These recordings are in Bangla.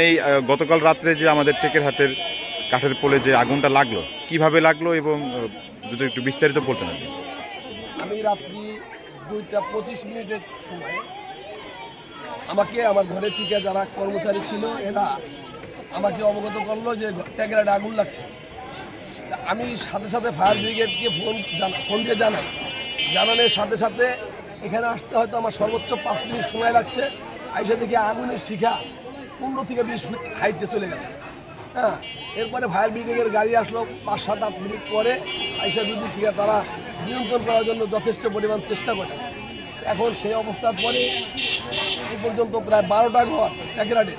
এই গতকাল রাত্রে যে আমাদের টেকেরহাটের কাঠের পোলে যে আগুনটা লাগলো কিভাবে লাগলো এবং যদি একটু বিস্তারিত বলতেন আপনি। আমি রাত্রি 2:25 সময় আমাকে আমার ঘরের থেকে যারা কর্মচারী ছিল এরা আমাকে অবগত করলো যে টেকেরহাটে আগুন লাগছে। আমি সাথে সাথে ফায়ার ব্রিগেডকে ফোন দিয়ে জানানোর সাথে সাথে এখানে আসতে হয়তো আমার সর্বোচ্চ 5 মিনিট সময় লাগছে। আইসা দেখি আগুনের শিখা 15 থেকে 20 ফিট হাইটে চলে গেছে। হ্যাঁ, এরপরে ফায়ার ব্রিগেডের গাড়ি আসলো 5-7-8 মিনিট পরে। আইসা দুদিক থেকে তারা নিয়ন্ত্রণ করার জন্য যথেষ্ট পরিমাণ চেষ্টা করে। এখন সেই অবস্থার পরে এই পর্যন্ত প্রায় 12টা ঘর টেকেরহাটে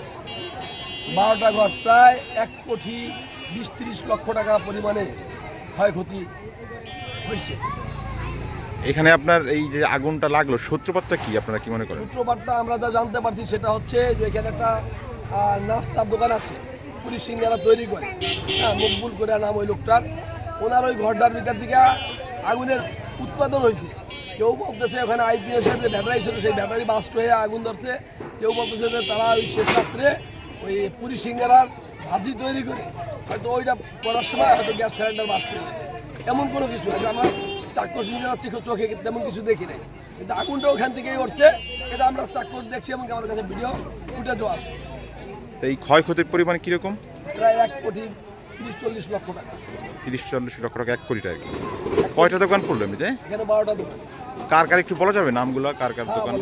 12টা ঘর প্রায় 1,20,30 লক্ষ টাকা পরিমাণে ক্ষয়ক্ষতি হয়েছে। এখানে আপনার এই যে আগুনটা লাগলো সূত্রপাতটা কি আপনারা কি মনে করেন? সূত্রপাতটা আমরা যা জানতে পারছি সেটা হচ্ছে যে এখানে একটা নাস্তার দোকান আছে, পুরি সিঙ্গারা তৈরি করে। হ্যাঁ, মকবুল করে নাম ওই লোকটার। ওনার ওই ঘরটার ভিতর থেকে আগুনের উৎপাদন হয়েছে। কেউ বলতেছে ওখানে আইপিএসের যে ব্যাটারি ছিল সেই ব্যাটারি বাস্ট হয়ে আগুন ধরছে। কেউ বলতেছে যে তারা ওই শেষ রাত্রে ওই পুরি সিঙ্গারার ভাজি তৈরি করে হয়তো ওইটা করার সময় হয়তো গ্যাস সিলিন্ডার বাস্ট হয়ে গেছে। এমন কোনো কিছু আছে আমার চাক্ষুষ নিজের চোখে তেমন কিছু দেখি নাই, কিন্তু আগুনটা ওখান থেকেই উঠছে এটা আমরা চাক্ষুষ দেখছি এবং আমাদের কাছে ভিডিও ফুটেজও আছে। এই ক্ষয়ক্ষতির পরিমাণ কিরকম? প্রায় 1,30-40 লক্ষ টাকা। 30-40 লক্ষ টাকা, 1 কোটি টাকা। কয়টা দোকান পড়লো এমনিতে? এখানে 12টা দোকান। কার কার একটু বলা যাবে নামগুলো? কার কার দোকান?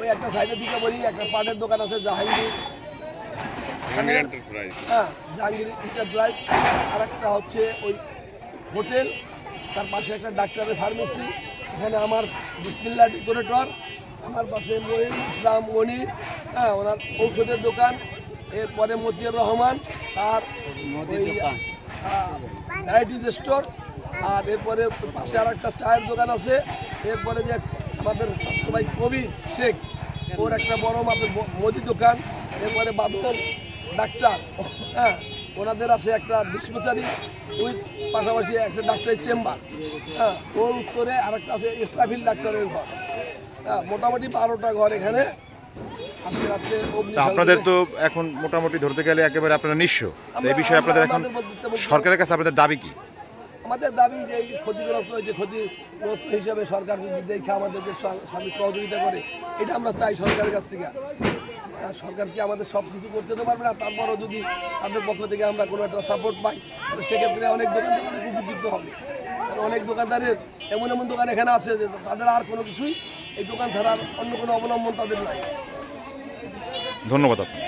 ওই একটা সাইডের দিকে বলি, একটা পাটের দোকান আছে জাহাঙ্গীর এন্টারপ্রাইজ। হ্যাঁ, জাহাঙ্গীর এন্টারপ্রাইজ। আর একটা হচ্ছে ওই হোটেল, তার পাশে একটা ডাক্তারের ফার্মেসি। এখানে আমার বিসমিল্লাহ ডেকোরেটর, আমার পাশে মহিন ইসলাম মনি, হ্যাঁ ওনার ঔষধের দোকান। এরপরে মতিউর রহমান তার ভ্যারাইটিজ স্টোর। আর এরপরে পাশে আর একটা চায়ের দোকান আছে। এরপরে যে আমাদের স্বাস্থ্য ভাই কবির শেখ, ওর একটা বড় মাপের মুদি দোকান। এরপরে বাদল ডাক্তার, হ্যাঁ ওনাদের আছে একটা ডিসপেন্সারি, ওই পাশাপাশি একটা ডাক্তারের চেম্বার। হ্যাঁ, ওর উত্তরে আর একটা আছে ইসরাফিল ডাক্তারের ঘর। হ্যাঁ, মোটামুটি 12টা ঘর এখানে আজকে রাত্রে। আপনাদের তো এখন মোটামুটি ধরতে গেলে একেবারে আপনারা নিঃস্ব। এই বিষয়ে আপনাদের এখন সরকারের কাছে আপনাদের দাবি কি? আমাদের দাবি যে এই ক্ষতিগ্রস্ত হয়েছে, ক্ষতিগ্রস্ত হিসাবে সরকার যদি দেখে আমাদেরকে সার্বিক সহযোগিতা করে, এটা আমরা চাই সরকারের কাছ থেকে। সরকার কি আমাদের সব কিছু করতে তো পারবে না, তারপরও যদি তাদের পক্ষ থেকে আমরা কোনো একটা সাপোর্ট পাই তাহলে সেক্ষেত্রে অনেক দোকানদার অনেক উপকৃত হবে। কারণ অনেক দোকানদারের এমন এমন দোকান এখানে আছে যে তাদের আর কোনো কিছুই এই দোকান ছাড়া অন্য কোনো অবলম্বন তাদের নাই। ধন্যবাদ আপনার।